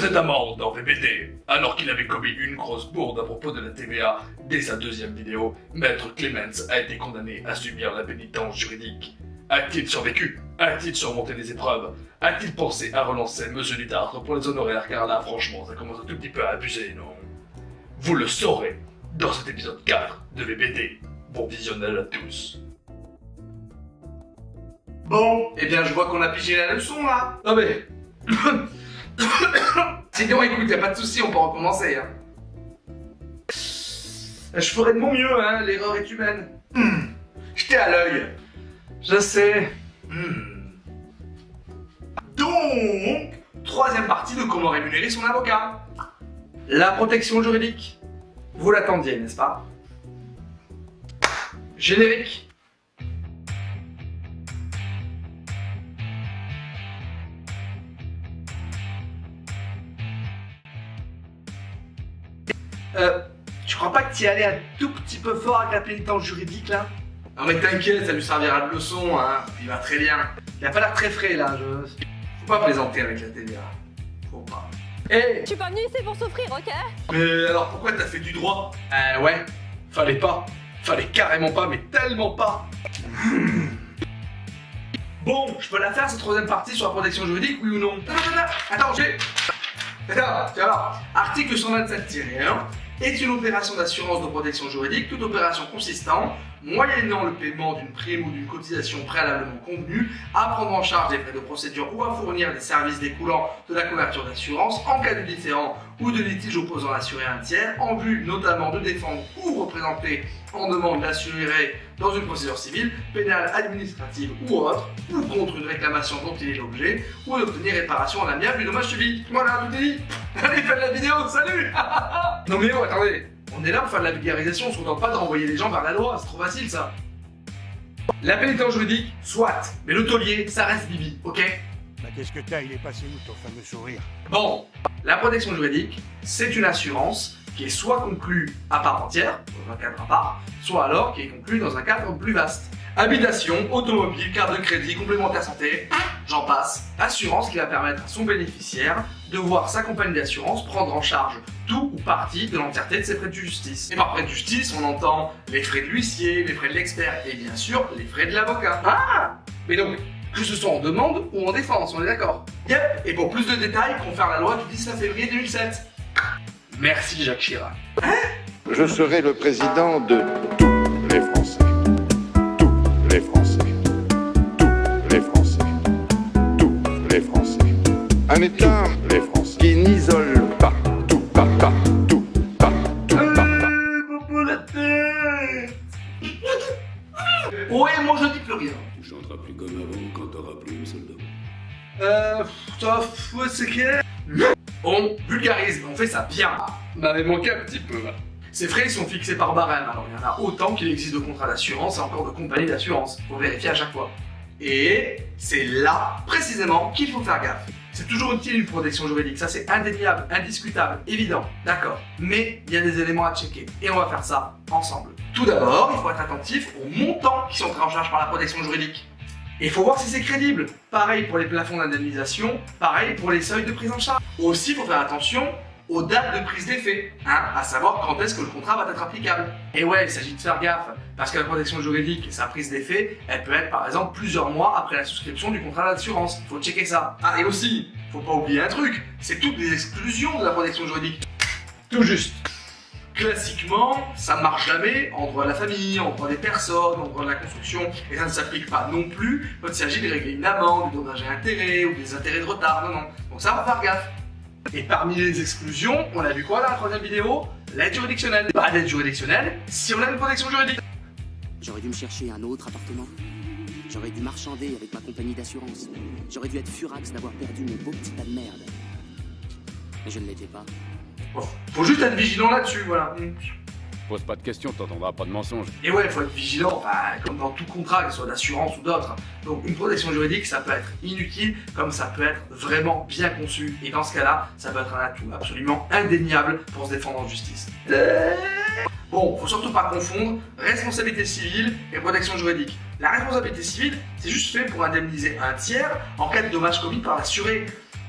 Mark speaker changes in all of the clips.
Speaker 1: Précédemment dans VBD, alors qu'il avait commis une grosse bourde à propos de la TVA dès sa deuxième vidéo, Maître Clemens a été condamné à subir la pénitence juridique. A-t-il survécu? A-t-il surmonté les épreuves? A-t-il pensé à relancer Monsieur du Tartre pour les honoraires? Car là, franchement, ça commence un tout petit peu à abuser, non? Vous le saurez dans cet épisode 4 de VBD. Bon visionnage à tous.
Speaker 2: Bon, eh bien je vois qu'on a pigé la leçon là.
Speaker 1: Ah mais...
Speaker 2: Sinon écoute, y'a pas de souci, on peut recommencer. Hein.
Speaker 1: Je ferai de mon mieux, hein, l'erreur est humaine.
Speaker 2: J'étais à l'œil.
Speaker 1: Je sais.
Speaker 2: Donc, troisième partie de comment rémunérer son avocat.
Speaker 1: La protection juridique. Vous l'attendiez, n'est-ce pas? Générique.
Speaker 2: Tu crois pas que t'y allais un tout petit peu fort avec la pénitence juridique là? Non mais t'inquiète, ça lui servira de leçon, hein. Il va très bien. Il a pas l'air très frais là, Faut pas plaisanter avec la TVA. Faut pas.
Speaker 1: Hé
Speaker 3: Je suis pas venu ici pour souffrir, ok?
Speaker 2: Mais alors pourquoi t'as fait du droit?
Speaker 1: Ouais, fallait pas. Fallait carrément pas, mais tellement pas.
Speaker 2: Bon, je peux la faire cette troisième partie sur la protection juridique, oui ou non? Attends, Attends, tu vas voir. Article 127-1 est une opération d'assurance de protection juridique, toute opération consistant, moyennant le paiement d'une prime ou d'une cotisation préalablement convenue, à prendre en charge des frais de procédure ou à fournir des services découlant de la couverture d'assurance en cas de différend ou de litige opposant l'assuré à un tiers, en vue notamment de défendre ou représenter en demande l'assuré dans une procédure civile, pénale, administrative ou autre, ou contre une réclamation dont il est l'objet, ou d'obtenir réparation en amiable du dommage subi. Voilà, tout est dit. Allez, faites la vidéo, salut.
Speaker 1: Non mais oh, attendez. On est là pour faire de la vulgarisation, on se contente pas de renvoyer les gens vers la loi, c'est trop facile ça. La pénitence juridique, soit, mais le taulier, ça reste Bibi, ok?
Speaker 4: Bah qu'est-ce que t'as, il est passé où ton fameux sourire?
Speaker 1: Bon, la protection juridique, c'est une assurance qui est soit conclue à part entière, dans un cadre à part, soit alors qui est conclue dans un cadre plus vaste. Habitation, automobile, carte de crédit, complémentaire santé, j'en passe. Assurance qui va permettre à son bénéficiaire de voir sa compagnie d'assurance prendre en charge tout ou partie de l'entièreté de ses frais de justice. Et par frais de justice, on entend les frais de l'huissier, les frais de l'expert et bien sûr les frais de l'avocat. Ah! Mais donc, que ce soit en demande ou en défense, on est d'accord? Yep! Et pour plus de détails, confère la loi du 19 février 2007. Merci Jacques Chirac.
Speaker 5: Je serai le président de tous les Français. Tous les Français. Tous les Français. Tous les Français. Un État, les Français, qui n'isole pas. Tout, pas, tout, pas, tout, pas.
Speaker 2: Bobo la tête. Ouais, moi je dis plus rien.
Speaker 6: Tu chanteras plus comme avant quand t'auras plus une seule dent.
Speaker 2: Ça, c'est clair. On vulgarise, on fait ça bien.
Speaker 1: M'avait manqué un petit peu là.
Speaker 2: Ces frais sont fixés par barème, alors il y en a autant qu'il existe de contrats d'assurance et encore de compagnies d'assurance. Faut vérifier à chaque fois. Et c'est là, précisément, qu'il faut faire gaffe. C'est toujours utile une protection juridique, ça c'est indéniable, indiscutable, évident, d'accord. Mais il y a des éléments à checker, et on va faire ça ensemble. Tout d'abord, il faut être attentif aux montants qui sont pris en charge par la protection juridique. Et il faut voir si c'est crédible. Pareil pour les plafonds d'indemnisation, pareil pour les seuils de prise en charge. Aussi, il faut faire attention aux dates de prise d'effet, à savoir quand est-ce que le contrat va être applicable. Et ouais, il s'agit de faire gaffe, parce que la protection juridique, sa prise d'effet, elle peut être par exemple plusieurs mois après la souscription du contrat d'assurance. Faut checker ça. Ah, et aussi, faut pas oublier un truc, c'est toutes les exclusions de la protection juridique.
Speaker 1: Tout juste.
Speaker 2: Classiquement, ça ne marche jamais en droit de la famille, en droit des personnes, en droit de la construction, et ça ne s'applique pas non plus quand il s'agit de régler une amende, des dommages et intérêts, ou des intérêts de retard, non. Donc ça, on va faire gaffe. Et parmi les exclusions, on a vu quoi dans la troisième vidéo? L'aide juridictionnelle. Pas d'aide juridictionnelle si on a une protection juridique.
Speaker 7: J'aurais dû me chercher un autre appartement. J'aurais dû marchander avec ma compagnie d'assurance. J'aurais dû être furax d'avoir perdu mon beau petit tas de merde. Mais je ne l'étais pas.
Speaker 2: Bon, faut juste être vigilant là-dessus, voilà.
Speaker 6: Pose pas de questions, t'entendras pas de mensonges.
Speaker 2: Et ouais, faut être vigilant, comme dans tout contrat, que ce soit d'assurance ou d'autres. Donc une protection juridique, ça peut être inutile, comme ça peut être vraiment bien conçu. Et dans ce cas-là, ça peut être un atout absolument indéniable pour se défendre en justice. Bon, faut surtout pas confondre responsabilité civile et protection juridique. La responsabilité civile, c'est juste fait pour indemniser un tiers en cas de dommages commis par l'assuré.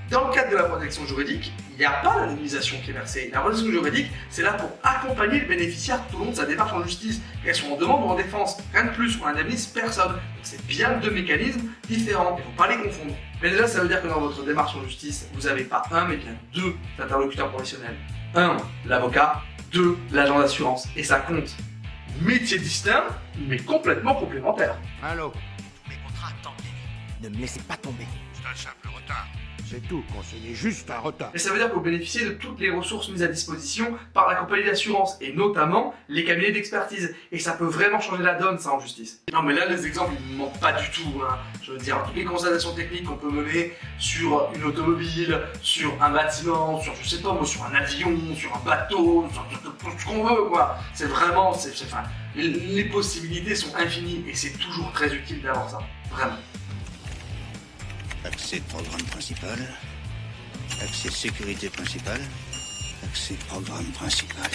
Speaker 1: Dans le cadre de la protection juridique, il n'y a pas l'indemnisation qui est versée. La protection juridique, c'est là pour accompagner le bénéficiaire tout au long de sa démarche en justice, qu'elle soit en demande ou en défense. Rien de plus, on n'indemnise personne. Donc c'est bien deux mécanismes différents, il ne faut pas les confondre. Mais déjà, ça veut dire que dans votre démarche en justice, vous n'avez pas un, mais bien deux interlocuteurs professionnels. Un, l'avocat, deux, l'agent d'assurance. Et ça compte. Métier distinct, mais complètement complémentaire.
Speaker 4: Allô?
Speaker 3: Mes contrats attendent, Lenny. Ne me laissez pas tomber.
Speaker 4: C'est un simple retard. C'est tout, conseiller, juste un retard.
Speaker 1: Et ça veut dire que vous bénéficiez de toutes les ressources mises à disposition par la compagnie d'assurance, et notamment les cabinets d'expertise. Et ça peut vraiment changer la donne, ça, en justice. Non mais là, les exemples, ils ne manquent pas du tout. Hein. Je veux dire, toutes les constatations techniques qu'on peut mener sur une automobile, sur un bâtiment, sur, je sais pas moi, sur un avion, sur un bateau, sur tout ce qu'on veut, quoi. C'est vraiment, enfin, les possibilités sont infinies, et c'est toujours très utile d'avoir ça. Vraiment.
Speaker 8: Accès programme principal, accès sécurité principale, accès programme principal.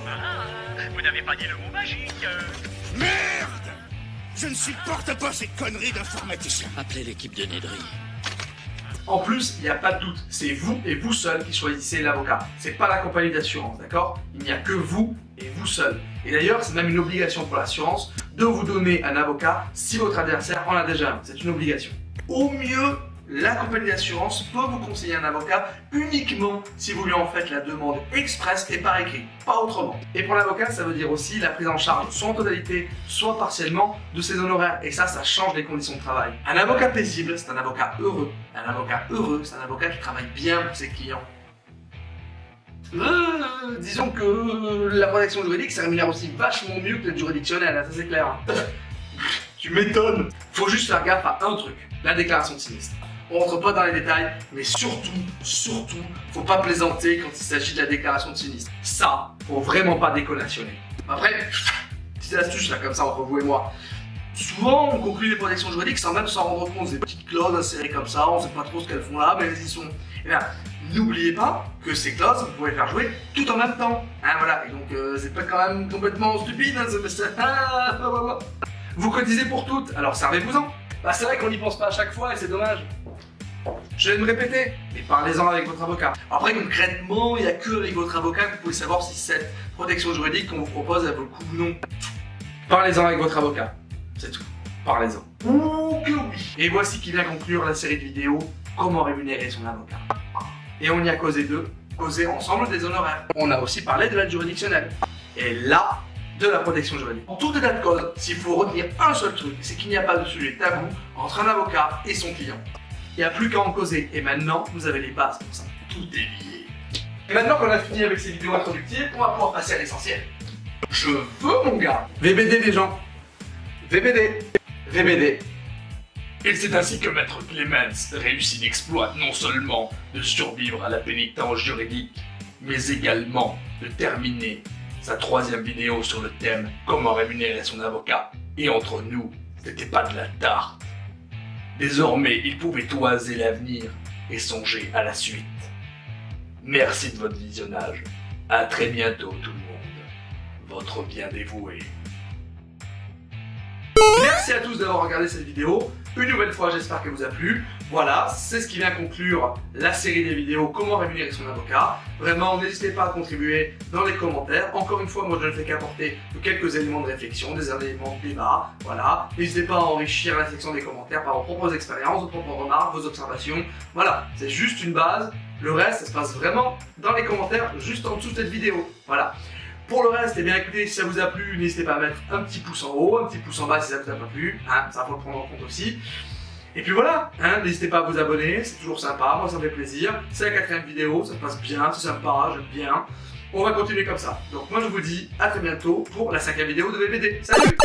Speaker 3: Ah, vous n'avez pas dit le mot magique.
Speaker 8: Merde! Je ne supporte pas ces conneries d'informaticiens.
Speaker 6: Appelez l'équipe de Nedry.
Speaker 1: En plus, il n'y a pas de doute, c'est vous et vous seul qui choisissez l'avocat. C'est pas la compagnie d'assurance, d'accord? Il n'y a que vous et vous seul. Et d'ailleurs, c'est même une obligation pour l'assurance de vous donner un avocat si votre adversaire en a déjà un. C'est une obligation. Au mieux, la compagnie d'assurance peut vous conseiller un avocat uniquement si vous lui en faites la demande express et par écrit, pas autrement. Et pour l'avocat, ça veut dire aussi la prise en charge, soit en totalité, soit partiellement, de ses honoraires. Et ça change les conditions de travail. Un avocat paisible, c'est un avocat heureux. Un avocat heureux, c'est un avocat qui travaille bien pour ses clients. Disons que la protection juridique, ça rémunère aussi vachement mieux que l'aide juridictionnelle, ça c'est clair. Tu m'étonnes. Faut juste faire gaffe à un truc, la déclaration de sinistre. On rentre pas dans les détails, mais surtout, faut pas plaisanter quand il s'agit de la déclaration de sinistre. Ça, faut vraiment pas déconnationner. Après, petite astuce là comme ça entre vous et moi. Souvent, on conclut les protections juridiques sans même s'en rendre compte. Des petites clauses insérées comme ça, on sait pas trop ce qu'elles font là, mais elles y sont. Et bien, n'oubliez pas que ces clauses, vous pouvez les faire jouer tout en même temps. Hein, voilà, et donc c'est pas quand même complètement stupide, hein, Vous cotisez pour toutes, alors servez-vous-en. Bah c'est vrai qu'on n'y pense pas à chaque fois et c'est dommage. Je vais me répéter, mais parlez-en avec votre avocat. Après concrètement, il n'y a que avec votre avocat que vous pouvez savoir si cette protection juridique qu'on vous propose elle vaut le coup ou non. Parlez-en avec votre avocat, c'est tout. Parlez-en. Ouh que oui. Et voici qui vient conclure la série de vidéos Comment rémunérer son avocat. Et on y a causé causer ensemble des honoraires. On a aussi parlé de l'aide juridictionnelle. Et là, de la protection juridique. En tout état de cause, s'il faut retenir un seul truc, c'est qu'il n'y a pas de sujet tabou entre un avocat et son client. Il n'y a plus qu'à en causer. Et maintenant, vous avez les bases pour ça. Tout est lié. Et maintenant qu'on a fini avec ces vidéos introductives, on va pouvoir passer à l'essentiel. Je veux, mon gars. VBD, les gens. VBD. VBD.
Speaker 2: Et c'est ainsi que Maître Clemens réussit l'exploit non seulement de survivre à la pénitence juridique, mais également de terminer sa 3e vidéo sur le thème Comment rémunérer son avocat. Et entre nous, c'était pas de la tarte. Désormais, il pouvait toiser l'avenir et songer à la suite. Merci de votre visionnage. À très bientôt tout le monde. Votre bien dévoué.
Speaker 1: Merci à tous d'avoir regardé cette vidéo. Une nouvelle fois, j'espère qu'elle vous a plu. Voilà, c'est ce qui vient conclure la série des vidéos Comment rémunérer son avocat. Vraiment, n'hésitez pas à contribuer dans les commentaires. Encore une fois, moi je ne fais qu'apporter quelques éléments de réflexion, des éléments de débat. Voilà, n'hésitez pas à enrichir la section des commentaires par vos propres expériences, vos propres remarques, vos observations. Voilà, c'est juste une base. Le reste, ça se passe vraiment dans les commentaires, juste en dessous de cette vidéo. Voilà. Pour le reste, eh bien écoutez, si ça vous a plu, n'hésitez pas à mettre un petit pouce en haut, un petit pouce en bas si ça vous a pas plu, hein, ça faut le prendre en compte aussi. Et puis voilà, hein, n'hésitez pas à vous abonner, c'est toujours sympa, moi ça me fait plaisir. C'est la 4e vidéo, ça se passe bien, c'est sympa, j'aime bien. On va continuer comme ça. Donc moi je vous dis à très bientôt pour la 5e vidéo de VBD. Salut!